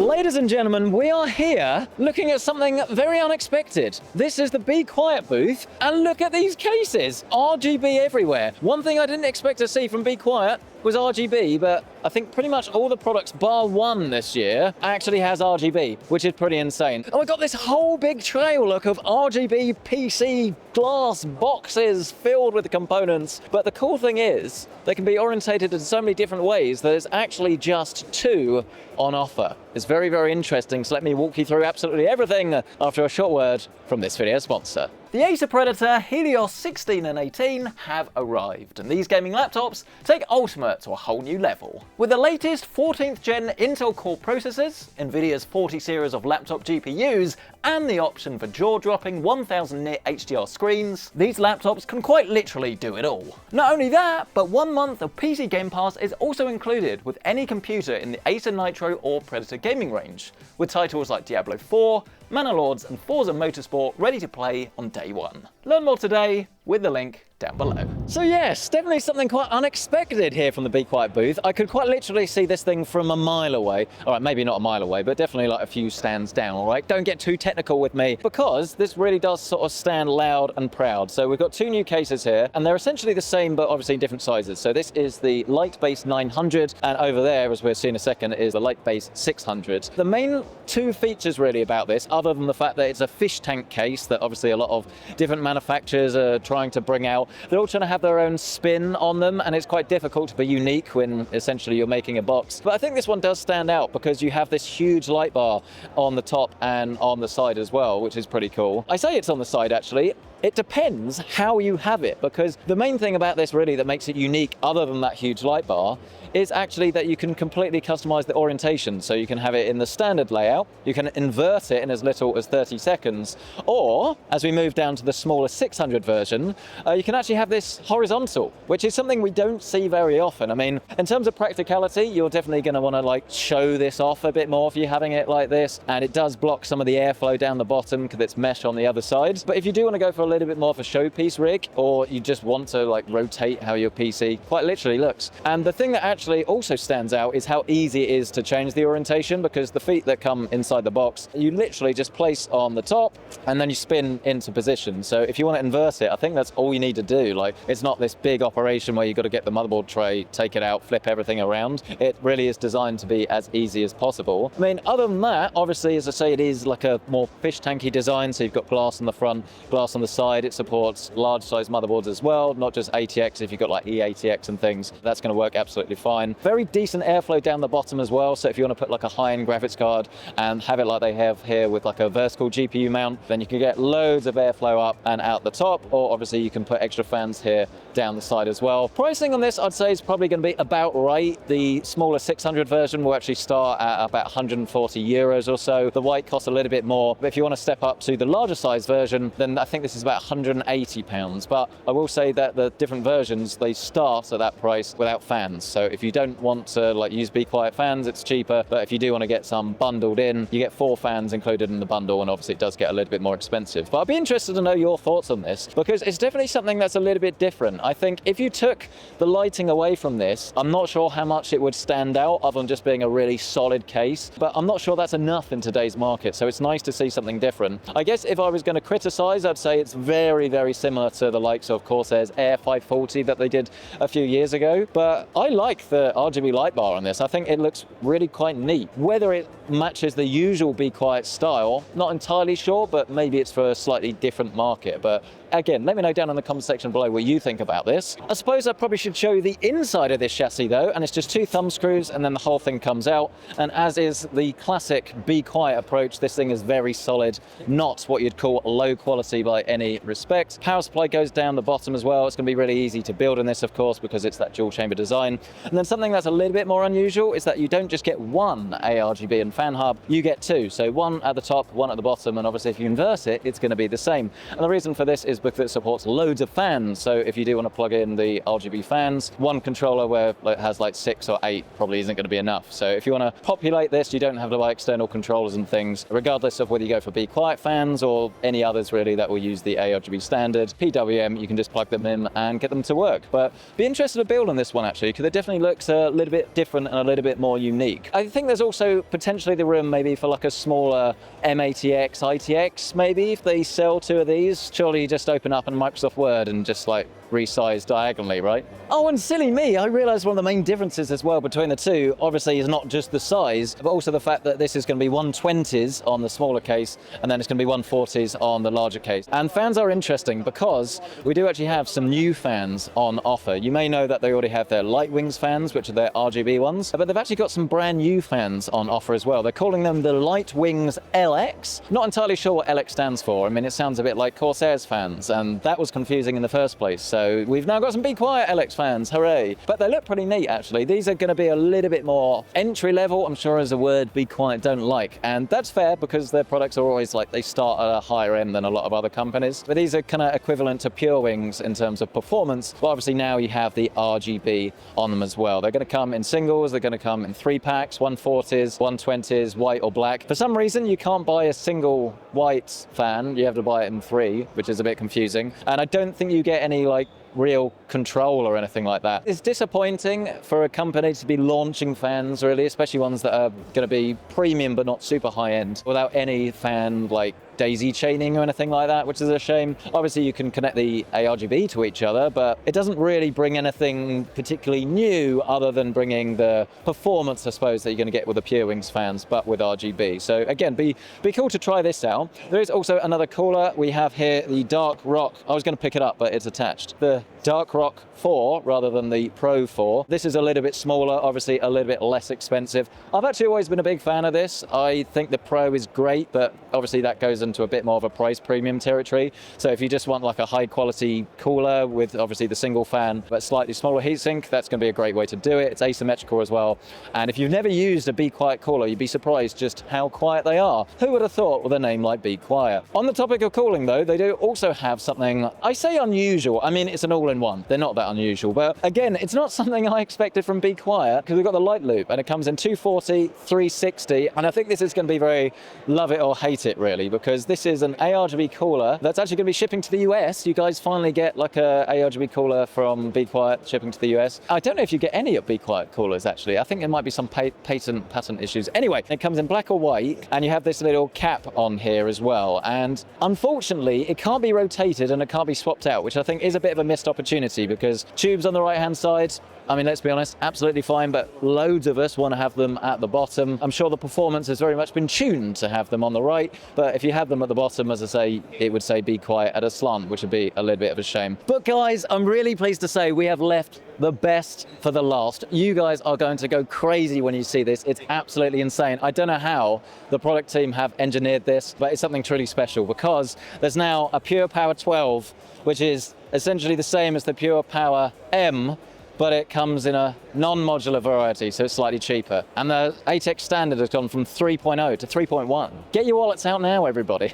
Ladies and gentlemen, we are here looking at something very unexpected. This is the Be Quiet booth, and look at these cases. RGB everywhere. One thing I didn't expect to see from Be Quiet was RGB, but I think pretty much all the products bar one this year actually has RGB, which is pretty insane. And we've got this whole big trail, look, of RGB PC glass boxes filled with components. But the cool thing is, they can be orientated in so many different ways that there's actually just two on offer. It's very, very interesting, so let me walk you through absolutely everything after a short word from this video sponsor. The Acer Predator Helios 16 and 18 have arrived, and these gaming laptops take Ultimate to a whole new level. With the latest 14th gen Intel Core processors, Nvidia's 40 series of laptop GPUs, and the option for jaw-dropping 1000 nit HDR screens, these laptops can quite literally do it all. Not only that, but 1 month of PC Game Pass is also included with any computer in the Acer Nitro or Predator gaming range, with titles like Diablo 4, Manor and Forza Motorsport ready to play on day one. Learn more today with the link down below. So yes, definitely something quite unexpected here from the Be Quiet booth. I could quite literally see this thing from a mile away. All right, maybe not a mile away, but definitely like a few stands down, all right? Don't get too technical with me, because this really does sort of stand loud and proud. So we've got two new cases here, and they're essentially the same, but obviously in different sizes. So this is the Light Base 900, and over there, as we'll see in a second, is the Light Base 600. The main two features really about this, other than the fact that it's a fish tank case that obviously a lot of different manufacturers are trying to bring out, they're all trying to have their own spin on them, and it's quite difficult to be unique when essentially you're making a box. But I think this one does stand out because you have this huge light bar on the top and on the side as well, which is pretty cool. I say it's on the side actually. It depends how you have it, because the main thing about this really that makes it unique, other than that huge light bar, is actually that you can completely customize the orientation. So you can have it in the standard layout, you can invert it in as little as 30 seconds, or as we move down to the smaller 600 version, you can actually have this horizontal, which is something we don't see very often. I mean, in terms of practicality, you're definitely going to want to like show this off a bit more if you're having it like this, and it does block some of the airflow down the bottom because it's mesh on the other side. But if you do want to go for a little bit more of a showpiece rig, or you just want to like rotate how your PC quite literally looks. And the thing that actually also stands out is how easy it is to change the orientation, because the feet that come inside the box, you literally just place on the top and then you spin into position. So if you want to invert it, I think that's all you need to do. Like, it's not this big operation where you've got to get the motherboard tray, take it out, flip everything around. It really is designed to be as easy as possible. I mean, other than that, obviously, as I say, it is like a more fish tanky design. So you've got glass on the front, glass on the side. It supports large size motherboards as well, not just ATX. If you've got like eATX and things, that's going to work absolutely fine. Very decent airflow down the bottom as well. So if you want to put like a high-end graphics card and have it like they have here with like a vertical GPU mount, then you can get loads of airflow up and out the top, or obviously you can put extra fans here down the side as well. Pricing on this, I'd say, is probably going to be about right. The smaller 600 version will actually start at about 140 euros or so. The white costs a little bit more, but if you want to step up to the larger size version, then I think this is about 180 pounds. But I will say that the different versions, they start at that price without fans. So if you don't want to like use Be Quiet fans, it's cheaper. But if you do want to get some bundled in, you get 4 fans included in the bundle, and obviously it does get a little bit more expensive. But I'd be interested to know your thoughts on this, because it's definitely something that's a little bit different. I think if you took the lighting away from this, I'm not sure how much it would stand out other than just being a really solid case, but I'm not sure that's enough in today's market. So it's nice to see something different. I guess if I was going to criticize, I'd say it's very, very similar to the likes of Corsair's Air 540 that they did a few years ago. But I like the RGB light bar on this. I think it looks really quite neat. Whether it matches the usual Be Quiet style, not entirely sure, but maybe it's for a slightly different market. But again, let me know down in the comment section below what you think about this. I suppose I probably should show you the inside of this chassis though, and it's just 2 thumb screws and then the whole thing comes out. And as is the classic Be Quiet approach, this thing is very solid, not what you'd call low quality by any respect. Power supply goes down the bottom as well. It's going to be really easy to build in this, of course, because it's that dual chamber design. And then something that's a little bit more unusual is that you don't just get one ARGB and fan hub, you get 2. So one at the top, one at the bottom, and obviously if you invert it, it's going to be the same. And the reason for this is because it supports loads of fans. So if you do want to plug in the RGB fans, one controller where it has like 6 or 8 probably isn't going to be enough. So if you want to populate this, you don't have to buy external controllers and things, regardless of whether you go for Be Quiet fans or any others really that will use the ARGB standard. PWM, you can just plug them in and get them to work. But be interested to build on this one actually, because it definitely looks a little bit different and a little bit more unique. I think there's also potentially potentially the room maybe for like a smaller M80X, ITX maybe, if they sell 2 of these. Surely you just open up in Microsoft Word and just like resize diagonally, right? Oh, and silly me, I realized one of the main differences as well between the two, obviously, is not just the size, but also the fact that this is going to be 120s on the smaller case, and then it's going to be 140s on the larger case. And fans are interesting because we do actually have some new fans on offer. You may know that they already have their Lightwings fans, which are their RGB ones, but they've actually got some brand new fans on offer as well. They're calling them the Lightwings LX. Not entirely sure what LX stands for. I mean, it sounds a bit like Corsair's fans, and that was confusing in the first place. So we've now got some Be Quiet LX fans, hooray. But they look pretty neat, actually. These are going to be a little bit more entry level, I'm sure, as a word Be Quiet don't like. And that's fair because their products are always like, they start at a higher end than a lot of other companies. But these are kind of equivalent to Pure Wings in terms of performance. But obviously now you have the RGB on them as well. They're going to come in singles, they're going to come in 3-packs, 140s, 120s, white or black. For some reason, you can't buy a single white fan. You have to buy it in 3, which is a bit confusing. And I don't think you get any like real control or anything like that. It's disappointing for a company to be launching fans, really, especially ones that are going to be premium but not super high end, without any fan like daisy chaining or anything like that, which is a shame. Obviously you can connect the ARGB to each other, but it doesn't really bring anything particularly new other than bringing the performance, I suppose, that you're going to get with the Pure Wings fans, but with RGB. So again, be cool to try this out. There is also another cooler. We have here the Dark Rock. I was going to pick it up, but it's attached. The Dark Rock 4 rather than the Pro 4. This is a little bit smaller, obviously a little bit less expensive. I've actually always been a big fan of this. I think the Pro is great, but obviously that goes into a bit more of a price premium territory. So if you just want like a high quality cooler with obviously the single fan but slightly smaller heatsink, that's going to be a great way to do it. It's asymmetrical as well. And if you've never used a Be Quiet cooler, you'd be surprised just how quiet they are. Who would have thought with a name like Be Quiet? On the topic of cooling though, they do also have something, I say unusual, I mean it's an all-in-one. They're not that unusual, but again, it's not something I expected from Be Quiet because we've got the light loop and it comes in 240, 360, and I think this is going to be very love it or hate it really, because this is an ARGB cooler that's actually going to be shipping to the US. You guys finally get like a ARGB cooler from Be Quiet shipping to the US. I don't know if you get any of Be Quiet coolers actually. I think there might be some patent issues. Anyway, it comes in black or white and you have this little cap on here as well. And unfortunately, it can't be rotated and it can't be swapped out, which I think is a bit of a missed opportunity because tubes on the right hand side, I mean, let's be honest, absolutely fine, but loads of us want to have them at the bottom. I'm sure the performance has very much been tuned to have them on the right, but if you have them at the bottom, as I say, it would say Be Quiet at a slant, which would be a little bit of a shame. But guys, I'm really pleased to say we have left the best for the last. You guys are going to go crazy when you see this. It's absolutely insane. I don't know how the product team have engineered this, but it's something truly special because there's now a Pure Power 12, which is essentially the same as the Pure Power M, but it comes in a non-modular variety, so it's slightly cheaper. And the ATEX standard has gone from 3.0 to 3.1. Get your wallets out now, everybody.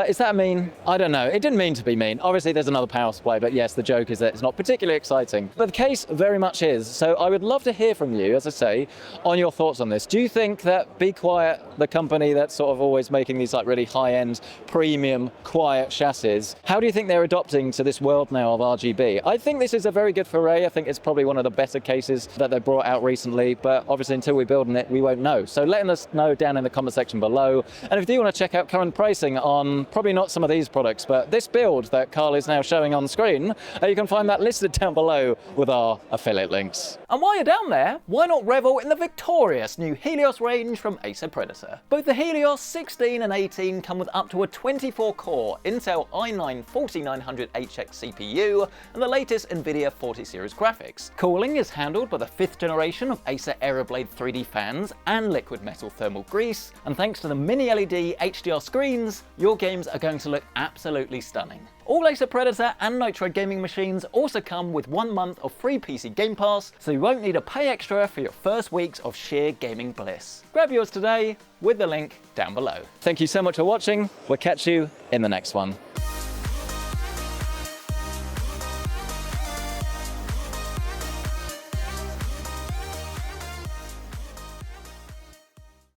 Is that mean? I don't know. It didn't mean to be mean. Obviously, there's another power supply, but yes, the joke is that it's not particularly exciting. But the case very much is. So I would love to hear from you, as I say, on your thoughts on this. Do you think that Be Quiet, the company that's sort of always making these like really high-end, premium, quiet chassis, how do you think they're adopting to this world now of RGB? I think this is a very good foray. I think it's probably one of the better cases that they brought out recently, but obviously until we build it, we won't know. So letting us know down in the comment section below. And if you do want to check out current pricing on probably not some of these products, but this build that Carl is now showing on screen, you can find that listed down below with our affiliate links. And while you're down there, why not revel in the victorious new Helios range from Acer Predator? Both the Helios 16 and 18 come with up to a 24-core Intel i9-4900HX CPU and the latest NVIDIA 40 series graphics. Cooling is handled by the 5th generation of Acer Aeroblade 3D fans and liquid metal thermal grease, and thanks to the mini LED HDR screens, your games are going to look absolutely stunning. All Acer Predator and Nitro gaming machines also come with 1 month of free PC Game Pass, so you won't need to pay extra for your first weeks of sheer gaming bliss. Grab yours today with the link down below. Thank you so much for watching. We'll catch you in the next one.